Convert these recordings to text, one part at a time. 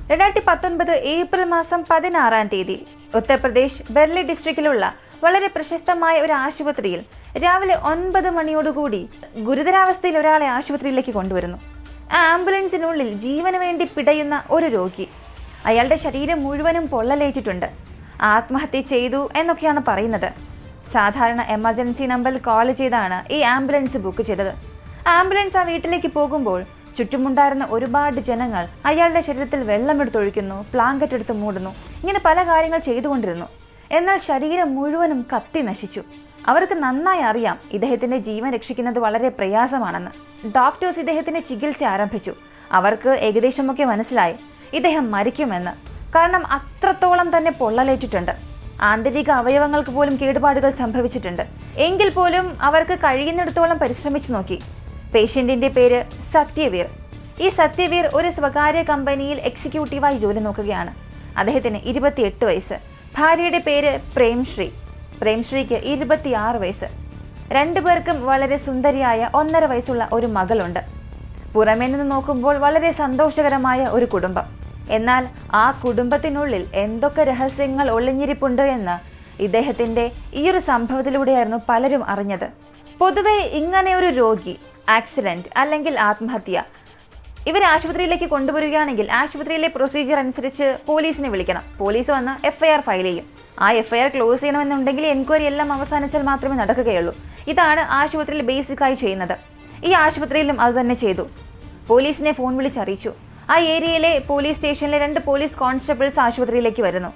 2019 April മാസം 16-ാം തീയതി Uttar Pradesh barely ഡിസ്ട്രിക്റ്റിലുള്ള വളരെ പ്രശസ്തമായ ഒരു ആശുപത്രിയിൽ രാവിലെ 9 മണിയോടുകൂടി ഗുരുതരാവസ്ഥയിൽ ഒരാളെ ആശുപത്രിയിലേക്ക് കൊണ്ടുവരുന്നു. ആ ആംബുലൻസിനുള്ളിൽ ജീവന് വേണ്ടി പിടയുന്ന ഒരു രോഗി. അയാളുടെ ശരീരം മുഴുവനും പൊള്ളലേറ്റിട്ടുണ്ട്. ആത്മഹത്യ ചെയ്തു എന്നൊക്കെയാണ് പറയുന്നത്. സാധാരണ എമർജൻസി നമ്പറിൽ കോൾ ചെയ്താണ് ഈ ആംബുലൻസ് ബുക്ക് ചെയ്തത്. ആംബുലൻസ് ആ വീട്ടിലേക്ക് പോകുമ്പോൾ ചുറ്റുമുണ്ടായിരുന്ന ഒരുപാട് ജനങ്ങൾ അയാളുടെ ശരീരത്തിൽ വെള്ളമെടുത്തൊഴിക്കുന്നു, ബ്ലാങ്കറ്റ് എടുത്ത് മൂടുന്നു, ഇങ്ങനെ പല കാര്യങ്ങൾ ചെയ്തുകൊണ്ടിരുന്നു. എന്നാൽ ശരീരം മുഴുവനും കത്തി നശിച്ചു. അവർക്ക് നന്നായി അറിയാം ഇദ്ദേഹത്തിന്റെ ജീവൻ രക്ഷിക്കുന്നത് വളരെ പ്രയാസമാണെന്ന്. ഡോക്ടേഴ്സ് ഇദ്ദേഹത്തിന്റെ ചികിത്സ ആരംഭിച്ചു. അവർക്ക് ഏകദേശമൊക്കെ മനസ്സിലായി ഇദ്ദേഹം മരിക്കുമെന്ന്. കാരണം അത്രത്തോളം തന്നെ പൊള്ളലേറ്റിട്ടുണ്ട്. ആന്തരിക അവയവങ്ങൾക്ക് പോലും കേടുപാടുകൾ സംഭവിച്ചിട്ടുണ്ട്. എങ്കിൽ പോലും അവർക്ക് കഴിയുന്നിടത്തോളം പരിശ്രമിച്ചു നോക്കി. പേഷ്യന്റിന്റെ പേര് സത്യവീർ. ഈ സത്യവീർ ഒരു സ്വകാര്യ കമ്പനിയിൽ എക്സിക്യൂട്ടീവായി ജോലി നോക്കുകയാണ്. അദ്ദേഹത്തിന് 28 വയസ്സ്. ഭാര്യയുടെ പേര് പ്രേംശ്രീ. പ്രേംശ്രീക്ക് 26 വയസ്സ്. രണ്ടുപേർക്കും വളരെ സുന്ദരിയായ 1.5 വയസ്സുള്ള ഒരു മകളുണ്ട്. പുറമേ നിന്ന് നോക്കുമ്പോൾ വളരെ സന്തോഷകരമായ ഒരു കുടുംബം. എന്നാൽ ആ കുടുംബത്തിനുള്ളിൽ എന്തൊക്കെ രഹസ്യങ്ങൾ ഒളിഞ്ഞിരിപ്പുണ്ട് എന്ന് ഇദ്ദേഹത്തിന്റെ ഈ ഒരു സംഭവത്തിലൂടെയായിരുന്നു പലരും അറിഞ്ഞത്. പൊതുവെ ഇങ്ങനെ ഒരു രോഗി ആക്സിഡന്റ് അല്ലെങ്കിൽ ആത്മഹത്യ ഇവരെ ആശുപത്രിയിലേക്ക് കൊണ്ടുവരികയാണെങ്കിൽ ആശുപത്രിയിലെ പ്രൊസീജിയർ അനുസരിച്ച് പോലീസിനെ വിളിക്കണം. പോലീസ് വന്ന് FIR ഫയൽ ചെയ്യും. ആ FIR ക്ലോസ് ചെയ്യണമെന്നുണ്ടെങ്കിൽ എൻക്വയറി എല്ലാം അവസാനിച്ചാൽ മാത്രമേ നടക്കുകയുള്ളൂ. ഇതാണ് ആശുപത്രിയിൽ ബേസിക്കായി ചെയ്യുന്നത്. ഈ ആശുപത്രിയിലും അത് തന്നെ ചെയ്തു. പോലീസിനെ ഫോൺ വിളിച്ചറിയിച്ചു. ആ ഏരിയയിലെ പോലീസ് സ്റ്റേഷനിലെ 2 പോലീസ് കോൺസ്റ്റബിൾസ് ആശുപത്രിയിലേക്ക് വരുന്നു.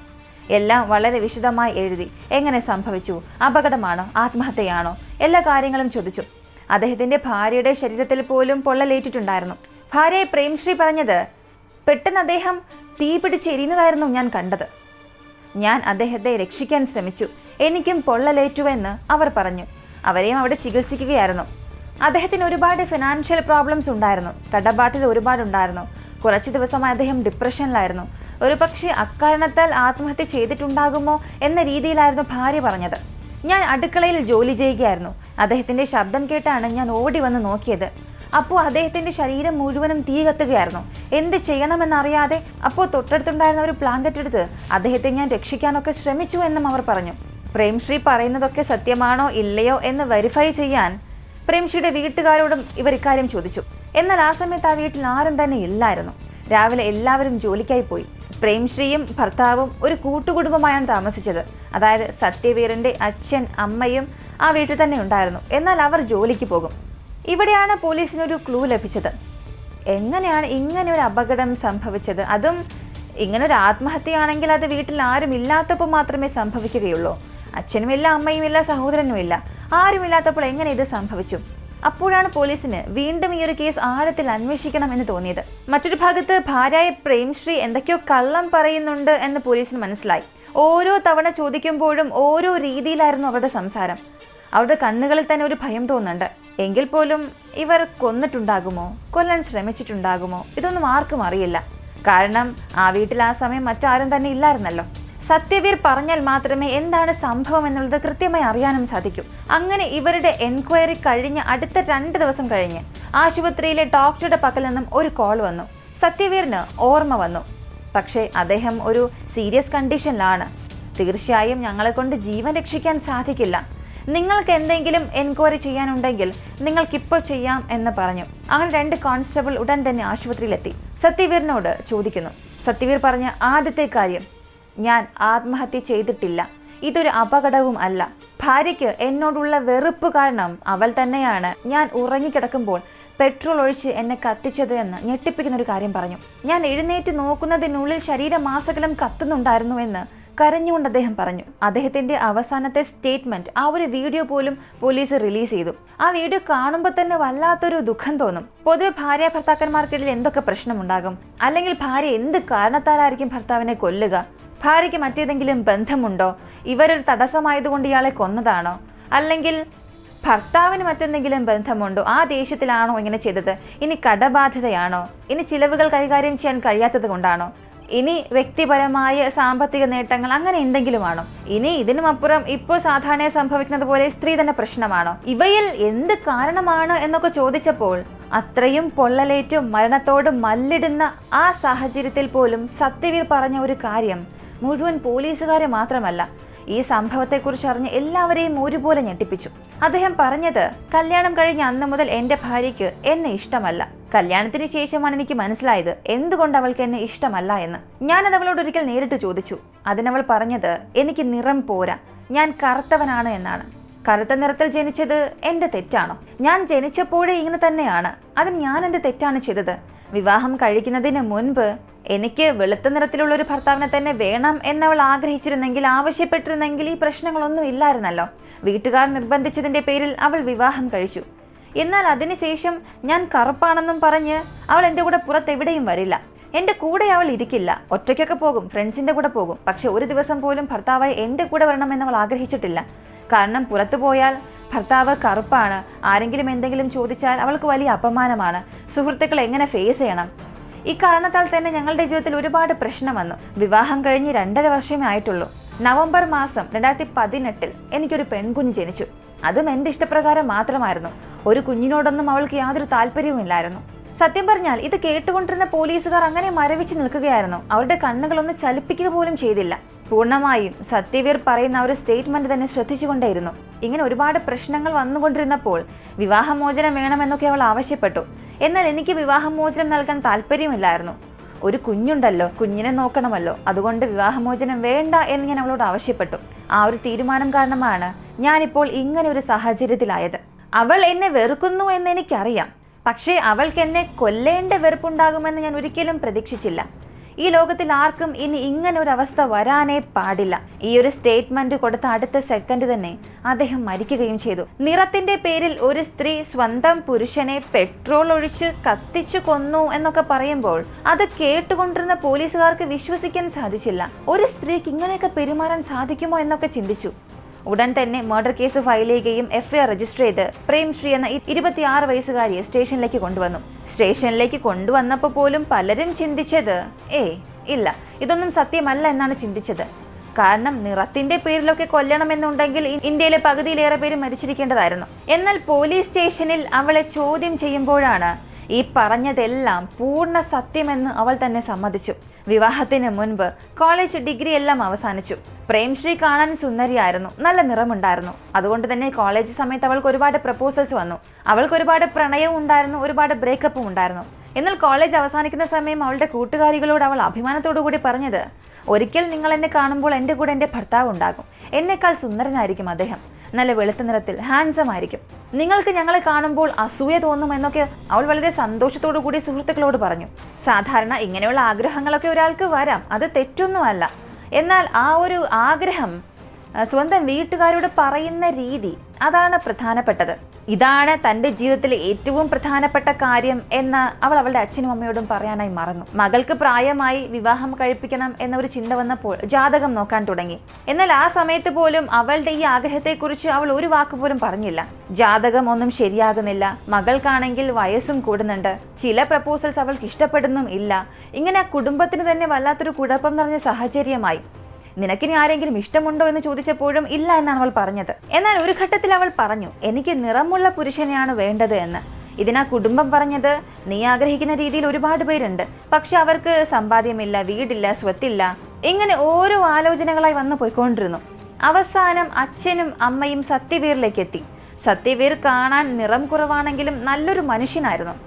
എല്ലാം വളരെ വിശദമായി എഴുതി. എങ്ങനെ സംഭവിച്ചു, അപകടമാണോ ആത്മഹത്യയാണോ, എല്ലാ കാര്യങ്ങളും ചോദിച്ചു. അദ്ദേഹത്തിന്റെ ഭാര്യയുടെ ശരീരത്തിൽ പോലും പൊള്ളലേറ്റിട്ടുണ്ടായിരുന്നു. ഭാര്യ പ്രേംശ്രീ പറഞ്ഞത്, പെട്ടെന്ന് അദ്ദേഹം തീ പിടിച്ചെരിയുന്നതായിരുന്നു ഞാൻ കണ്ടത്. ഞാൻ അദ്ദേഹത്തെ രക്ഷിക്കാൻ ശ്രമിച്ചു. എനിക്കും പൊള്ളലേറ്റുവെന്ന് അവർ പറഞ്ഞു. അവരെയും അവിടെ ചികിത്സിക്കുകയായിരുന്നു. അദ്ദേഹത്തിന് ഒരുപാട് ഫിനാൻഷ്യൽ പ്രോബ്ലംസ് ഉണ്ടായിരുന്നു. കടബാധ്യത ഒരുപാടുണ്ടായിരുന്നു. കുറച്ച് ദിവസമായി അദ്ദേഹം ഡിപ്രഷനിലായിരുന്നു. ഒരുപക്ഷെ അക്കാരണത്താൽ ആത്മഹത്യ ചെയ്തിട്ടുണ്ടാകുമോ എന്ന രീതിയിലായിരുന്നു ഭാര്യ പറഞ്ഞത്. ഞാൻ അടുക്കളയിൽ ജോലി ചെയ്യുകയായിരുന്നു. അദ്ദേഹത്തിന്റെ ശബ്ദം കേട്ടാണ് ഞാൻ ഓടി വന്ന് നോക്കിയത്. അപ്പോൾ അദ്ദേഹത്തിന്റെ ശരീരം മുഴുവനും തീ കത്തുകയായിരുന്നു. എന്ത് ചെയ്യണമെന്നറിയാതെ അപ്പോൾ തൊട്ടടുത്തുണ്ടായിരുന്ന ഒരു ബ്ലാങ്കറ്റ് എടുത്ത് അദ്ദേഹത്തെ ഞാൻ രക്ഷിക്കാനൊക്കെ ശ്രമിച്ചു എന്നും അവർ പറഞ്ഞു. പ്രേംശ്രീ പറയുന്നതൊക്കെ സത്യമാണോ ഇല്ലയോ എന്ന് വെരിഫൈ ചെയ്യാൻ പ്രേംശ്രീയുടെ വീട്ടുകാരോടും ഇവർ ഇക്കാര്യം ചോദിച്ചു. എന്നാൽ ആ സമയത്ത് ആ വീട്ടിൽ ആരും തന്നെ ഇല്ലായിരുന്നു. രാവിലെ എല്ലാവരും ജോലിക്കായി പോയി. പ്രേംശ്രീയും ഭർത്താവും ഒരു കൂട്ടുകുടുംബമായാണ് താമസിച്ചത്. അതായത് സത്യവീറിന്റെ അച്ഛൻ അമ്മയും ആ വീട്ടിൽ തന്നെ ഉണ്ടായിരുന്നു. എന്നാൽ അവർ ജോലിക്ക് പോകും. ഇവിടെയാണ് പോലീസിനൊരു ക്ലൂ ലഭിച്ചത്. എങ്ങനെയാണ് ഇങ്ങനെ ഒരു അപകടം സംഭവിച്ചത്? അതും ഇങ്ങനൊരു ആത്മഹത്യയാണെങ്കിൽ അത് വീട്ടിൽ ആരും ഇല്ലാത്തപ്പോൾ മാത്രമേ സംഭവിക്കുകയുള്ളൂ. അച്ഛനുമില്ല, അമ്മയുമില്ല, സഹോദരനുമില്ല, ആരുമില്ലാത്തപ്പോൾ എങ്ങനെ ഇത് സംഭവിച്ചു? അപ്പോഴാണ് പോലീസിന് വീണ്ടും ഈ ഒരു കേസ് ആഴത്തിൽ അന്വേഷിക്കണം എന്ന് തോന്നിയത്. മറ്റൊരു ഭാഗത്ത് ഭാര്യയായ പ്രേംശ്രീ എന്തൊക്കെയോ കള്ളം പറയുന്നുണ്ട് എന്ന് പോലീസിന് മനസ്സിലായി. ഓരോ തവണ ചോദിക്കുമ്പോഴും ഓരോ രീതിയിലായിരുന്നു അവരുടെ സംസാരം. അവരുടെ കണ്ണുകളിൽ തന്നെ ഒരു ഭയം തോന്നുന്നുണ്ട്. എങ്കിൽ പോലും ഇവർ കൊന്നിട്ടുണ്ടാകുമോ, കൊല്ലാൻ ശ്രമിച്ചിട്ടുണ്ടാകുമോ, ഇതൊന്നും ആർക്കും അറിയില്ല. കാരണം ആ വീട്ടിൽ ആ സമയം മറ്റാരും തന്നെ ഇല്ലായിരുന്നല്ലോ. സത്യവീർ പറഞ്ഞാൽ മാത്രമേ എന്താണ് സംഭവം എന്നുള്ളത് കൃത്യമായി അറിയാനും സാധിക്കൂ. അങ്ങനെ ഇവരുടെ എൻക്വയറി കഴിഞ്ഞ് അടുത്ത 2 ദിവസം കഴിഞ്ഞ് ആശുപത്രിയിലെ ഡോക്ടറുടെ പക്കൽ നിന്നും ഒരു കോൾ വന്നു. സത്യവീറിന് ഓർമ്മ വന്നു. പക്ഷേ അദ്ദേഹം ഒരു സീരിയസ് കണ്ടീഷനിലാണ്. തീർച്ചയായും ഞങ്ങളെ കൊണ്ട് ജീവൻ രക്ഷിക്കാൻ സാധിക്കില്ല. നിങ്ങൾക്ക് എന്തെങ്കിലും എൻക്വയറി ചെയ്യാനുണ്ടെങ്കിൽ നിങ്ങൾക്കിപ്പോൾ ചെയ്യാം എന്ന് പറഞ്ഞു. അങ്ങനെ 2 കോൺസ്റ്റബിൾ ഉടൻ തന്നെ ആശുപത്രിയിലെത്തി. സത്യവീറിനോട് ചോദിക്കുന്നു. സത്യവീർ പറഞ്ഞ ആദ്യത്തെ കാര്യം, ഞാൻ ആത്മഹത്യ ചെയ്തിട്ടില്ല. ഇതൊരു അപകടവും അല്ല. ഭാര്യയ്ക്ക് എന്നോടുള്ള വെറുപ്പ് കാരണം അവൾ തന്നെയാണ് ഞാൻ ഉറങ്ങിക്കിടക്കുമ്പോൾ പെട്രോൾ ഒഴിച്ച് എന്നെ കത്തിച്ചത് എന്ന് ഞെട്ടിപ്പിക്കുന്ന ഒരു കാര്യം പറഞ്ഞു. ഞാൻ എഴുന്നേറ്റ് നോക്കുന്നതിനുള്ളിൽ ശരീരമാസകലം കത്തുന്നുണ്ടായിരുന്നു എന്ന് കരഞ്ഞുകൊണ്ട് അദ്ദേഹം പറഞ്ഞു. അദ്ദേഹത്തിന്റെ അവസാനത്തെ സ്റ്റേറ്റ്മെന്റ്, ആ ഒരു വീഡിയോ പോലും പോലീസ് റിലീസ് ചെയ്തു. ആ വീഡിയോ കാണുമ്പോൾ തന്നെ വല്ലാത്തൊരു ദുഃഖം തോന്നും. പൊതുവെ ഭാര്യ ഭർത്താക്കന്മാർക്കിടയിൽ എന്തൊക്കെ പ്രശ്നമുണ്ടാകും? അല്ലെങ്കിൽ ഭാര്യ എന്ത് കാരണത്താലായിരിക്കും ഭർത്താവിനെ കൊല്ലുക? ഭാര്യയ്ക്ക് മറ്റേതെങ്കിലും ബന്ധമുണ്ടോ? ഇവരൊരു തടസ്സമായതുകൊണ്ട് ഇയാളെ കൊന്നതാണോ? അല്ലെങ്കിൽ ഭർത്താവിന് മറ്റെന്തെങ്കിലും ബന്ധമുണ്ടോ? ആ ദേഷ്യത്തിലാണോ ഇങ്ങനെ ചെയ്തത്? ഇനി കടബാധ്യതയാണോ? ഇനി ചിലവുകൾ കൈകാര്യം ചെയ്യാൻ കഴിയാത്തത് കൊണ്ടാണോ? ഇനി വ്യക്തിപരമായ സാമ്പത്തിക നേട്ടങ്ങൾ അങ്ങനെ എന്തെങ്കിലുമാണോ? ഇനി ഇതിനുമപ്പുറം ഇപ്പോൾ സാധാരണ സംഭവിക്കുന്നത് പോലെ സ്ത്രീ തന്നെ പ്രശ്നമാണോ? ഇവയിൽ എന്ത് കാരണമാണ് എന്നൊക്കെ ചോദിച്ചപ്പോൾ അത്രയും പൊള്ളലേറ്റും മരണത്തോട് മല്ലിടുന്ന ആ സാഹചര്യത്തിൽ പോലും സത്യവീർ പറഞ്ഞ ഒരു കാര്യം മുഴുവൻ പോലീസുകാരെ മാത്രമല്ല, ഈ സംഭവത്തെക്കുറിച്ച് അറിഞ്ഞ് എല്ലാവരെയും ഒരുപോലെ ഞെട്ടിപ്പിച്ചു. അദ്ദേഹം പറഞ്ഞത്, കല്യാണം കഴിഞ്ഞ അന്ന് മുതൽ എൻ്റെ ഭാര്യയ്ക്ക് എന്നെ ഇഷ്ടമല്ല. കല്യാണത്തിന് ശേഷമാണ് എനിക്ക് മനസ്സിലായത് എന്തുകൊണ്ട് അവൾക്ക് എന്നെ ഇഷ്ടമല്ല എന്ന്. ഞാനത് അവളോട് ഒരിക്കൽ നേരിട്ട് ചോദിച്ചു. അതിനവൾ പറഞ്ഞത്, എനിക്ക് നിറം പോരാ, ഞാൻ കറുത്തവനാണ് എന്നാണ്. കറുത്ത നിറത്തിൽ ജനിച്ചത് എൻ്റെ തെറ്റാണോ? ഞാൻ ജനിച്ചപ്പോഴേ ഇങ്ങനെ തന്നെയാണ്. അതിന് ഞാൻ എന്ത് തെറ്റാണ് ചെയ്തത്? വിവാഹം കഴിക്കുന്നതിന് മുൻപ് എനിക്ക് വെളുത്ത നിറത്തിലുള്ള ഒരു ഭർത്താവിനെ തന്നെ വേണം എന്നവൾ ആഗ്രഹിച്ചിരുന്നെങ്കിൽ, ആവശ്യപ്പെട്ടിരുന്നെങ്കിൽ ഈ പ്രശ്നങ്ങളൊന്നും ഇല്ലായിരുന്നല്ലോ. വീട്ടുകാർ നിർബന്ധിച്ചതിൻ്റെ പേരിൽ അവൾ വിവാഹം കഴിച്ചു. എന്നാൽ അതിനുശേഷം ഞാൻ കറുപ്പാണെന്നും പറഞ്ഞ് അവൾ എൻ്റെ കൂടെ പുറത്തെവിടെയും വരില്ല. എൻ്റെ കൂടെ അവൾ ഇരിക്കില്ല. ഒറ്റയ്ക്കൊക്കെ പോകും, ഫ്രണ്ട്സിൻ്റെ കൂടെ പോകും. പക്ഷെ ഒരു ദിവസം പോലും ഭർത്താവായി എൻ്റെ കൂടെ വരണമെന്ന് അവൾ ആഗ്രഹിച്ചിട്ടില്ല. കാരണം പുറത്തു പോയാൽ ഭർത്താവ് കറുപ്പാണ്, ആരെങ്കിലും എന്തെങ്കിലും ചോദിച്ചാൽ അവൾക്ക് വലിയ അപമാനമാണ്, സുഹൃത്തുക്കൾ എങ്ങനെ ഫേസ് ചെയ്യണം. ഇക്കാരണത്താൽ തന്നെ ഞങ്ങളുടെ ജീവിതത്തിൽ ഒരുപാട് പ്രശ്നം വന്നു. വിവാഹം കഴിഞ്ഞ് 2.5 വർഷമേ ആയിട്ടുള്ളൂ. നവംബർ മാസം 2018 എനിക്കൊരു പെൺകുഞ്ഞ് ജനിച്ചു. അതും എൻ്റെ ഇഷ്ടപ്രകാരം മാത്രമായിരുന്നു. ഒരു കുഞ്ഞിനോടൊന്നും അവൾക്ക് യാതൊരു താല്പര്യവുമില്ലായിരുന്നു. സത്യം പറഞ്ഞാൽ ഇത് കേട്ടുകൊണ്ടിരുന്ന പോലീസുകാർ അങ്ങനെ മരവിച്ച് നിൽക്കുകയായിരുന്നു. അവരുടെ കണ്ണുകളൊന്ന് ചലിപ്പിക്കുക പോലും ചെയ്തില്ല. പൂർണ്ണമായും സത്യവീർ പറയുന്ന ഒരു സ്റ്റേറ്റ്മെന്റ് തന്നെ ശ്രദ്ധിച്ചുകൊണ്ടേയിരുന്നു. ഇങ്ങനെ ഒരുപാട് പ്രശ്നങ്ങൾ വന്നുകൊണ്ടിരുന്നപ്പോൾ വിവാഹമോചനം വേണമെന്നൊക്കെ അവൾ ആവശ്യപ്പെട്ടു. എന്നാൽ എനിക്ക് വിവാഹമോചനം നൽകാൻ താല്പര്യമില്ലായിരുന്നു. ഒരു കുഞ്ഞുണ്ടല്ലോ, കുഞ്ഞിനെ നോക്കണമല്ലോ, അതുകൊണ്ട് വിവാഹമോചനം വേണ്ട എന്ന് ഞാൻ അവളോട് ആവശ്യപ്പെട്ടു. ആ ഒരു തീരുമാനം കാരണമാണ് ഞാനിപ്പോൾ ഇങ്ങനെ ഒരു സാഹചര്യത്തിലായത്. അവൾ എന്നെ വെറുക്കുന്നു എന്ന് എനിക്കറിയാം. പക്ഷേ അവൾക്ക് എന്നെ കൊല്ലേണ്ട വെറുപ്പുണ്ടാകുമെന്ന് ഞാൻ ഒരിക്കലും പ്രതീക്ഷിച്ചില്ല. ഈ ലോകത്തിൽ ആർക്കും ഇനി ഇങ്ങനെ ഒരു അവസ്ഥ വരാനേ പാടില്ല. ഈ ഒരു സ്റ്റേറ്റ്മെന്റ് കൊടുത്ത അടുത്ത സെക്കൻഡ് തന്നെ അദ്ദേഹം മരിക്കുകയും ചെയ്തു. നിറത്തിന്റെ പേരിൽ ഒരു സ്ത്രീ സ്വന്തം പുരുഷനെ പെട്രോൾ ഒഴിച്ച് കത്തിച്ചു കൊന്നു എന്നൊക്കെ പറയുമ്പോൾ അത് കേട്ടുകൊണ്ടിരുന്ന പോലീസുകാർക്ക് വിശ്വസിക്കാൻ സാധിച്ചില്ല. ഒരു സ്ത്രീക്ക് ഇങ്ങനെയൊക്കെ പെരുമാറാൻ സാധിക്കുമോ എന്നൊക്കെ ചിന്തിച്ചു. ഉടൻ തന്നെ മർഡർ കേസ് ഫയൽ ചെയ്യുകയും FIR രജിസ്റ്റർ ചെയ്ത് പ്രേംശ്രീ എന്ന 26 വയസ്സുകാരിയെ സ്റ്റേഷനിലേക്ക് കൊണ്ടുവന്നു. സ്റ്റേഷനിലേക്ക് കൊണ്ടുവന്നപ്പോൾ പോലും പലരും ചിന്തിച്ചത് ഇല്ല, ഇതൊന്നും സത്യമല്ല എന്നാണ് ചിന്തിച്ചത്. കാരണം നിറത്തിന്റെ പേരിലൊക്കെ കൊല്ലണമെന്നുണ്ടെങ്കിൽ ഇന്ത്യയിലെ പകുതിയിലേറെ പേര് മരിച്ചിരിക്കേണ്ടതായിരുന്നു. എന്നാൽ പോലീസ് സ്റ്റേഷനിൽ അവളെ ചോദ്യം ചെയ്യുമ്പോഴാണ് ഈ പറഞ്ഞതെല്ലാം പൂർണ്ണ സത്യമെന്ന് അവൾ തന്നെ സമ്മതിച്ചു. വിവാഹത്തിന് മുൻപ് കോളേജ് ഡിഗ്രി എല്ലാം അവസാനിച്ചു. പ്രേംശ്രീ കാണാൻ സുന്ദരിയായിരുന്നു, നല്ല നിറമുണ്ടായിരുന്നു. അതുകൊണ്ട് തന്നെ കോളേജ് സമയത്ത് അവൾക്ക് ഒരുപാട് പ്രപ്പോസൽസ് വന്നു. അവൾക്ക് ഒരുപാട് പ്രണയവും ഉണ്ടായിരുന്നു, ഒരുപാട് ബ്രേക്കപ്പും ഉണ്ടായിരുന്നു. എന്നാൽ കോളേജ് അവസാനിക്കുന്ന സമയം അവളുടെ കൂട്ടുകാരികളോട് അവൾ അഭിമാനത്തോടു കൂടി പറഞ്ഞത്, ഒരിക്കൽ നിങ്ങൾ എന്നെ കാണുമ്പോൾ എൻ്റെ കൂടെ എൻ്റെ ഭർത്താവ് ഉണ്ടാകും. എന്നേക്കാൾ സുന്ദരനായിരിക്കും അദ്ദേഹം, നല്ല വെളുത്ത നിറത്തിൽ, ഹാൻസം ആയിരിക്കും. നിങ്ങൾക്ക് ഞങ്ങളെ കാണുമ്പോൾ അസൂയ തോന്നുമെന്നൊക്കെ അവൾ വളരെ സന്തോഷത്തോടു കൂടി സുഹൃത്തുക്കളോട് പറഞ്ഞു. സാധാരണ ഇങ്ങനെയുള്ള ആഗ്രഹങ്ങളൊക്കെ ഒരാൾക്ക് വരാം, അത് തെറ്റൊന്നുമല്ല. എന്നാൽ ആ ഒരു ആഗ്രഹം സ്വന്തം വീട്ടുകാരോട് പറയുന്ന രീതി, അതാണ് പ്രധാനപ്പെട്ടത്. ഇതാണ് തൻ്റെ ജീവിതത്തിലെ ഏറ്റവും പ്രധാനപ്പെട്ട കാര്യം എന്ന് അവൾ അവളുടെ അച്ഛനും അമ്മയോടും പറയാനായി മറന്നു. മകൾക്ക് പ്രായമായി വിവാഹം കഴിപ്പിക്കണം എന്നൊരു ചിന്ത വന്നപ്പോൾ ജാതകം നോക്കാൻ തുടങ്ങി. എന്നാൽ ആ സമയത്ത് പോലും അവളുടെ ഈ ആഗ്രഹത്തെക്കുറിച്ച് അവൾ ഒരു വാക്കുപോലും പറഞ്ഞില്ല. ജാതകം ഒന്നും ശരിയാകുന്നില്ല, മകൾക്കാണെങ്കിൽ വയസ്സും കൂടുന്നുണ്ട്, ചില പ്രപ്പോസൽസ് അവൾക്ക് ഇഷ്ടപ്പെടുന്നും ഇല്ല. ഇങ്ങനെ കുടുംബത്തിന് തന്നെ വല്ലാത്തൊരു കുഴപ്പം നിറഞ്ഞ സാഹചര്യമായി. നിനക്കിനി ആരെങ്കിലും ഇഷ്ടമുണ്ടോ എന്ന് ചോദിച്ചപ്പോഴും ഇല്ല എന്നാണ് അവൾ പറഞ്ഞത്. എന്നാൽ ഒരു ഘട്ടത്തിൽ അവൾ പറഞ്ഞു, എനിക്ക് നിറമുള്ള പുരുഷനെയാണ് വേണ്ടത് എന്ന്. ഇതിനാ കുടുംബം പറഞ്ഞത്, നീ ആഗ്രഹിക്കുന്ന രീതിയിൽ ഒരുപാട് പേരുണ്ട്, പക്ഷെ അവർക്ക് സമ്പാദ്യമില്ല, വീടില്ല, സ്വത്തില്ല. ഇങ്ങനെ ഓരോ ആലോചനകളായി വന്നു പോയിക്കൊണ്ടിരുന്നു. അവസാനം അച്ഛനും അമ്മയും സത്യവീറിലേക്ക് എത്തി. സത്യവീർ കാണാൻ നിറം കുറവാണെങ്കിലും നല്ലൊരു മനുഷ്യനായിരുന്നു.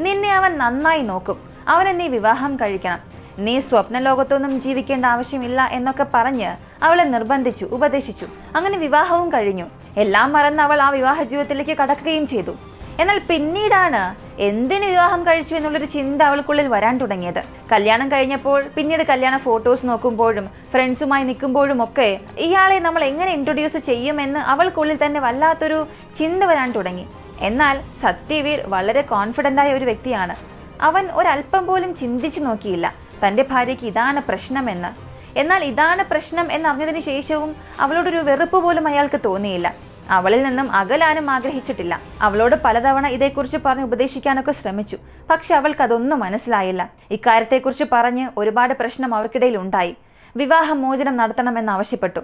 നിന്നെ അവൻ നന്നായി നോക്കും, അവനെ നീ വിവാഹം കഴിക്കണം, നീ സ്വപ്ന ലോകത്തൊന്നും ജീവിക്കേണ്ട ആവശ്യമില്ല എന്നൊക്കെ പറഞ്ഞ് അവളെ നിർബന്ധിച്ചു, ഉപദേശിച്ചു. അങ്ങനെ വിവാഹവും കഴിഞ്ഞു. എല്ലാം മറന്ന് അവൾ ആ വിവാഹ ജീവിതത്തിലേക്ക് കടക്കുകയും ചെയ്തു. എന്നാൽ പിന്നീടാണ് എന്തിന് വിവാഹം കഴിച്ചു എന്നുള്ളൊരു ചിന്ത അവൾക്കുള്ളിൽ വരാൻ തുടങ്ങിയത്. കല്യാണം കഴിഞ്ഞപ്പോൾ പിന്നീട് കല്യാണ ഫോട്ടോസ് നോക്കുമ്പോഴും ഫ്രണ്ട്സുമായി നിൽക്കുമ്പോഴും ഒക്കെ ഇയാളെ നമ്മൾ എങ്ങനെ ഇൻട്രൊഡ്യൂസ് ചെയ്യുമെന്ന് അവൾക്കുള്ളിൽ തന്നെ വല്ലാത്തൊരു ചിന്ത വരാൻ തുടങ്ങി. എന്നാൽ സത്യവീർ വളരെ കോൺഫിഡൻ്റായ ഒരു വ്യക്തിയാണ്. അവൻ ഒരല്പം പോലും ചിന്തിച്ചു നോക്കിയില്ല തൻ്റെ ഭാര്യയ്ക്ക് ഇതാണ് പ്രശ്നമെന്ന്. എന്നാൽ ഇതാണ് പ്രശ്നം എന്നറിഞ്ഞതിന് ശേഷവും അവളോടൊരു വെറുപ്പ് പോലും അയാൾക്ക് തോന്നിയില്ല. അവളിൽ നിന്നും അകലാനും ആഗ്രഹിച്ചിട്ടില്ല. അവളോട് പലതവണ ഇതേക്കുറിച്ച് പറഞ്ഞ് ഉപദേശിക്കാനൊക്കെ ശ്രമിച്ചു. പക്ഷെ അവൾക്കതൊന്നും മനസ്സിലായില്ല. ഇക്കാര്യത്തെക്കുറിച്ച് പറഞ്ഞ് ഒരുപാട് പ്രശ്നം അവർക്കിടയിൽ ഉണ്ടായി. വിവാഹമോചനം നടത്തണമെന്ന് ആവശ്യപ്പെട്ടു.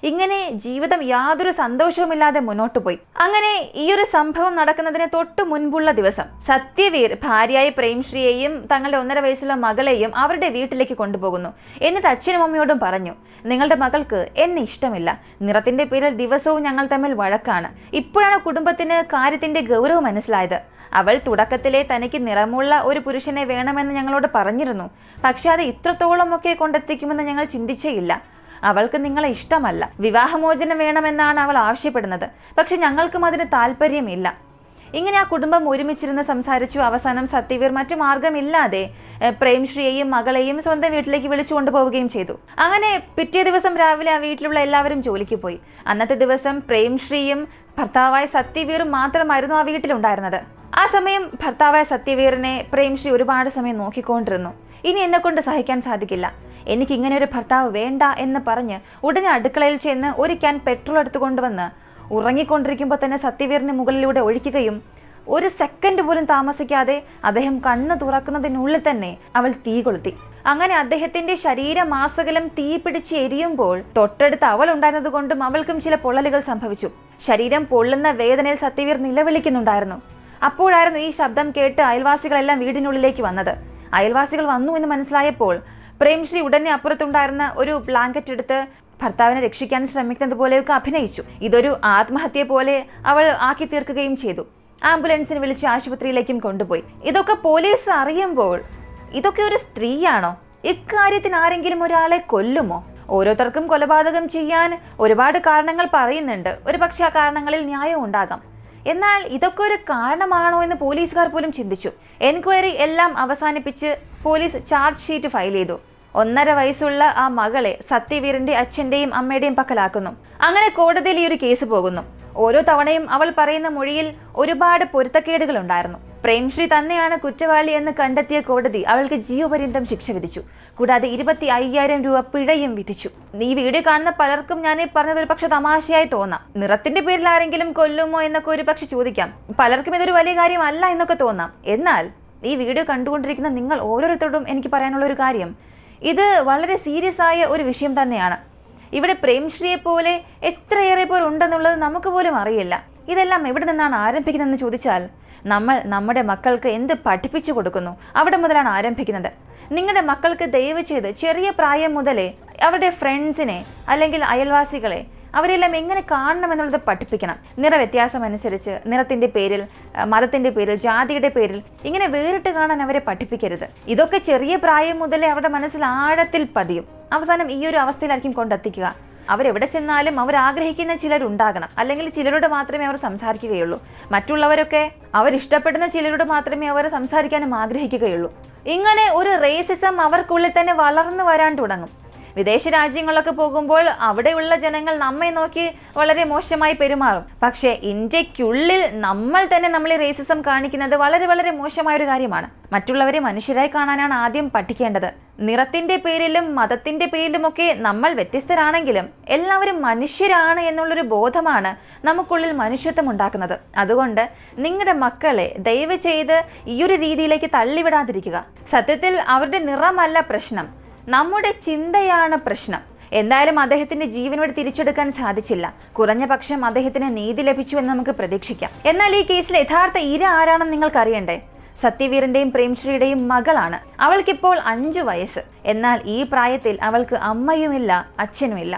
ഇങ്ങനെ ജീവിതം യാതൊരു സന്തോഷവുമില്ലാതെ മുന്നോട്ട് പോയി. അങ്ങനെ ഈ ഒരു സംഭവം നടക്കുന്നതിന് തൊട്ടു മുൻപുള്ള ദിവസം സത്യവീർ ഭാര്യയായ പ്രേംശ്രീയെയും തങ്ങളുടെ 1.5 വയസ്സുള്ള മകളെയും അവരുടെ വീട്ടിലേക്ക് കൊണ്ടുപോകുന്നു. എന്നിട്ട് അച്ഛനും അമ്മയോടും പറഞ്ഞു, നിങ്ങളുടെ മകൾക്ക് എന്നെ ഇഷ്ടമില്ല, നിറത്തിന്റെ പേരിൽ ദിവസവും ഞങ്ങൾ തമ്മിൽ വഴക്കാണ്. ഇപ്പോഴാണ് കുടുംബത്തിന് കാര്യത്തിന്റെ ഗൗരവം മനസ്സിലായത്. അവൾ തുടക്കത്തിലെ തനിക്ക് നിറമുള്ള ഒരു പുരുഷനെ വേണമെന്ന് ഞങ്ങളോട് പറഞ്ഞിരുന്നു. പക്ഷെ അത് ഇത്രത്തോളമൊക്കെ കൊണ്ടെത്തിക്കുമെന്ന് ഞങ്ങൾ ചിന്തിച്ചേയില്ല. അവൾക്ക് നിങ്ങളെ ഇഷ്ടമല്ല, വിവാഹമോചനം വേണമെന്നാണ് അവൾ ആവശ്യപ്പെടുന്നത്. പക്ഷെ ഞങ്ങൾക്കും അതിന് താല്പര്യമില്ല. ഇങ്ങനെ ആ കുടുംബം ഒരുമിച്ചിരുന്ന് സംസാരിച്ചു. അവസാനം സത്യവീർ മറ്റു മാർഗമില്ലാതെ പ്രേംശ്രീയെയും മകളെയും സ്വന്തം വീട്ടിലേക്ക് വിളിച്ചു കൊണ്ടുപോവുകയും ചെയ്തു. അങ്ങനെ പിറ്റേ ദിവസം രാവിലെ ആ വീട്ടിലുള്ള എല്ലാവരും ജോലിക്ക് പോയി. അന്നത്തെ ദിവസം പ്രേംശ്രീയും ഭർത്താവായ സത്യവീറും മാത്രമായിരുന്നു ആ വീട്ടിലുണ്ടായിരുന്നത്. ആ സമയം ഭർത്താവായ സത്യവീറിനെ പ്രേംശ്രീ ഒരുപാട് സമയം നോക്കിക്കൊണ്ടിരുന്നു. ഇനി എന്നെ കൊണ്ട് സഹിക്കാൻ സാധിക്കില്ല, എനിക്ക് ഇങ്ങനെ ഒരു ഭർത്താവ് വേണ്ട എന്ന് പറഞ്ഞ് ഉടനെ അടുക്കളയിൽ ചെന്ന് ഒരു ക്യാൻ പെട്രോൾ എടുത്തുകൊണ്ടുവന്ന് ഉറങ്ങിക്കൊണ്ടിരിക്കുമ്പോൾ തന്നെ സത്യവീറിന് മുകളിലൂടെ ഒഴിക്കുകയും 1 സെക്കൻഡ് പോലും താമസിക്കാതെ അദ്ദേഹം കണ്ണ് തുറക്കുന്നതിനുള്ളിൽ തന്നെ അവൾ തീ കൊളുത്തി. അങ്ങനെ അദ്ദേഹത്തിന്റെ ശരീരമാസകലം തീ പിടിച്ച് എരിയുമ്പോൾ തൊട്ടടുത്ത് അവൾ ഉണ്ടായിരുന്നത് കൊണ്ടും അവൾക്കും ചില പൊള്ളലുകൾ സംഭവിച്ചു. ശരീരം പൊള്ളുന്ന വേദനയിൽ സത്യവീർ നിലവിളിക്കുന്നുണ്ടായിരുന്നു. അപ്പോഴായിരുന്നു ഈ ശബ്ദം കേട്ട് അയൽവാസികളെല്ലാം വീടിനുള്ളിലേക്ക് വന്നത്. അയൽവാസികൾ വന്നു എന്ന് മനസ്സിലായപ്പോൾ പ്രേംശ്രീ ഉടനെ അപ്പുറത്തുണ്ടായിരുന്ന ഒരു ബ്ലാങ്കറ്റ് എടുത്ത് ഭർത്താവിനെ രക്ഷിക്കാൻ ശ്രമിക്കുന്നത് പോലെയൊക്കെ അഭിനയിച്ചു. ഇതൊരു ആത്മഹത്യ പോലെ അവൾ ആക്കി തീർക്കുകയും ചെയ്തു. ആംബുലൻസിന് വിളിച്ച് ആശുപത്രിയിലേക്കും കൊണ്ടുപോയി. ഇതൊക്കെ പോലീസ് അറിയുമ്പോൾ ഇതൊക്കെ ഒരു സ്ത്രീയാണോ? ഇക്കാര്യത്തിന് ആരെങ്കിലും ഒരാളെ കൊല്ലുമോ? ഓരോരുത്തർക്കും കൊലപാതകം ചെയ്യാൻ ഒരുപാട് കാരണങ്ങൾ പറയുന്നുണ്ട്. ഒരു പക്ഷേ ആ കാരണങ്ങളിൽ ന്യായം ഉണ്ടാകാം. എന്നാൽ ഇതൊക്കെ ഒരു കാരണമാണോ എന്ന് പോലീസുകാർ പോലും ചിന്തിച്ചു. എൻക്വയറി എല്ലാം അവസാനിപ്പിച്ച് പോലീസ് ചാർജ് ഷീറ്റ് ഫയൽ ചെയ്തു. 1.5 വയസ്സുള്ള ആ മകളെ സത്യവീറിന്റെ അച്ഛന്റെയും അമ്മയുടെയും പക്കലാക്കുന്നു. അങ്ങനെ കോടതിയിൽ ഈ ഒരു കേസ് പോകുന്നു. ഓരോ തവണയും അവൾ പറയുന്ന മൊഴിയിൽ ഒരുപാട് പൊരുത്തക്കേടുകൾ ഉണ്ടായിരുന്നു. പ്രേംശ്രീ തന്നെയാണ് കുറ്റവാളി എന്ന് കണ്ടെത്തിയ കോടതി അവൾക്ക് ജീവപര്യന്തം ശിക്ഷ വിധിച്ചു. കൂടാതെ 25,000 രൂപ പിഴയും വിധിച്ചു. ഈ വീഡിയോ കാണുന്ന പലർക്കും ഞാൻ പറഞ്ഞത് ഒരു പക്ഷെ തമാശയായി തോന്നാം. നിറത്തിന്റെ പേരിൽ ആരെങ്കിലും കൊല്ലുമോ എന്നൊക്കെ ഒരു പക്ഷെ ചോദിക്കാം. പലർക്കും ഇതൊരു വലിയ കാര്യമല്ല എന്നൊക്കെ തോന്നാം. എന്നാൽ ഈ വീഡിയോ കണ്ടുകൊണ്ടിരിക്കുന്ന നിങ്ങൾ ഓരോരുത്തരോടും എനിക്ക് പറയാനുള്ള ഒരു കാര്യം, ഇത് വളരെ സീരിയസ് ആയ ഒരു വിഷയം തന്നെയാണ്. ഇവിടെ പ്രേംശ്രീയെ പോലെ എത്രയേറെ പേർ ഉണ്ടെന്നുള്ളത് നമുക്ക് പോലും അറിയില്ല. ഇതെല്ലാം എവിടെ നിന്നാണ് ആരംഭിക്കുന്നതെന്ന് ചോദിച്ചാൽ നമ്മൾ നമ്മുടെ മക്കൾക്ക് എന്ത് പഠിപ്പിച്ചു കൊടുക്കുന്നു അവിടെ മുതലാണ് ആരംഭിക്കുന്നത്. നിങ്ങളുടെ മക്കൾക്ക് ദയവ് ചെയ്ത് ചെറിയ പ്രായം മുതലേ അവരുടെ ഫ്രണ്ട്സിനെ അല്ലെങ്കിൽ അയൽവാസികളെ അവരെല്ലാം എങ്ങനെ കാണണമെന്നുള്ളത് പഠിപ്പിക്കണം. നിറവ്യത്യാസം അനുസരിച്ച് നിറത്തിന്റെ പേരിൽ, മതത്തിന്റെ പേരിൽ, ജാതിയുടെ പേരിൽ ഇങ്ങനെ വേറിട്ട് കാണാൻ അവരെ പഠിപ്പിക്കരുത്. ഇതൊക്കെ ചെറിയ പ്രായം മുതലേ അവരുടെ മനസ്സിൽ ആഴത്തിൽ പതിയും. അവസാനം ഈ ഒരു അവസ്ഥയിലായിരിക്കും കൊണ്ടെത്തിക്കുക. അവരെവിടെ ചെന്നാലും അവർ ആഗ്രഹിക്കുന്ന ചിലരുണ്ടാകണം, അല്ലെങ്കിൽ ചിലരോട് മാത്രമേ അവർ സംസാരിക്കുകയുള്ളൂ. മറ്റുള്ളവരൊക്കെ അവരിഷ്ടപ്പെടുന്ന ചിലരോട് മാത്രമേ അവർ സംസാരിക്കാനും ആഗ്രഹിക്കുകയുള്ളൂ. ഇങ്ങനെ ഒരു റേസിസം അവർക്കുള്ളിൽ തന്നെ വളർന്നു വരാൻ തുടങ്ങും. വിദേശ രാജ്യങ്ങളിലൊക്കെ പോകുമ്പോൾ അവിടെയുള്ള ജനങ്ങൾ നമ്മെ നോക്കി വളരെ മോശമായി പെരുമാറും. പക്ഷേ ഇന്ത്യക്കുള്ളിൽ നമ്മൾ തന്നെ നമ്മളെ റേസിസം കാണിക്കുന്നത് വളരെ വളരെ മോശമായൊരു കാര്യമാണ്. മറ്റുള്ളവരെ മനുഷ്യരായി കാണാനാണ് ആദ്യം പഠിക്കേണ്ടത്. നിറത്തിന്റെ പേരിലും മതത്തിന്റെ പേരിലുമൊക്കെ നമ്മൾ വ്യത്യസ്തരാണെങ്കിലും എല്ലാവരും മനുഷ്യരാണ് എന്നുള്ളൊരു ബോധമാണ് നമുക്കുള്ളിൽ മനുഷ്യത്വം ഉണ്ടാക്കുന്നത്. അതുകൊണ്ട് നിങ്ങളുടെ മക്കളെ ദയവ് ചെയ്ത് ഈ ഒരു രീതിയിലേക്ക് തള്ളിവിടാതിരിക്കുക. സത്യത്തിൽ അവരുടെ നിറമല്ല പ്രശ്നം, നമ്മുടെ ചിന്തയാണ് പ്രശ്നം. എന്തായാലും അദ്ദേഹത്തിന്റെ ജീവനോട് തിരിച്ചെടുക്കാൻ സാധിച്ചില്ല. കുറഞ്ഞ പക്ഷം അദ്ദേഹത്തിന് നീതി ലഭിച്ചു എന്ന് നമുക്ക് പ്രതീക്ഷിക്കാം. എന്നാൽ ഈ കേസിൽ യഥാർത്ഥ ഇര ആരാണെന്ന് നിങ്ങൾക്ക് അറിയണ്ടേ? സത്യവീറിന്റെയും പ്രേംശ്രീയുടെയും മകളാണ്. അവൾക്കിപ്പോൾ 5 വയസ്സ്. എന്നാൽ ഈ പ്രായത്തിൽ അവൾക്ക് അമ്മയുമില്ല, അച്ഛനുമില്ല.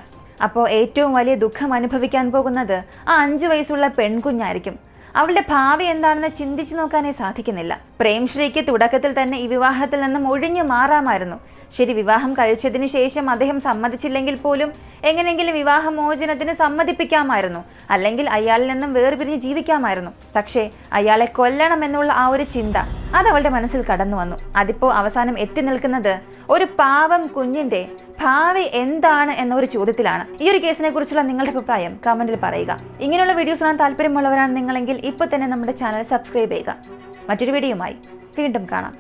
അപ്പോൾ ഏറ്റവും വലിയ ദുഃഖം അനുഭവിക്കാൻ പോകുന്നത് ആ 5 വയസ്സുള്ള പെൺകുഞ്ഞായിരിക്കും. അവളുടെ ഭാവി എന്താണെന്ന് ചിന്തിച്ചു നോക്കാനേ സാധിക്കുന്നില്ല. പ്രേംശ്രീക്ക് തുടക്കത്തിൽ തന്നെ ഈ വിവാഹത്തിൽ നിന്നും ഒഴിഞ്ഞു മാറാമായിരുന്നു. ശരി, വിവാഹം കഴിച്ചതിന് ശേഷം അദ്ദേഹം സമ്മതിച്ചില്ലെങ്കിൽ പോലും എങ്ങനെയെങ്കിലും വിവാഹമോചനത്തിന് സമ്മതിപ്പിക്കാമായിരുന്നു, അല്ലെങ്കിൽ അയാളിൽ നിന്നും വേർപിരിഞ്ഞ് ജീവിക്കാമായിരുന്നു. പക്ഷേ അയാളെ കൊല്ലണമെന്നുള്ള ആ ഒരു ചിന്ത അതവളുടെ മനസ്സിൽ കടന്നു വന്നു. അതിപ്പോൾ അവസാനം എത്തി നിൽക്കുന്നത് ഒരു പാവം കുഞ്ഞിന്റെ ഭാവി എന്താണ് എന്നൊരു ചോദ്യത്തിലാണ്. ഈ ഒരു കേസിനെ കുറിച്ചുള്ള നിങ്ങളുടെ അഭിപ്രായം കമന്റിൽ പറയുക. ഇങ്ങനെയുള്ള വീഡിയോസ് കാണാൻ താല്പര്യമുള്ളവരാണ് നിങ്ങളെങ്കിൽ ഇപ്പോൾ തന്നെ നമ്മുടെ ചാനൽ സബ്സ്ക്രൈബ് ചെയ്യുക. മറ്റൊരു വീഡിയോയുമായി വീണ്ടും കാണാം.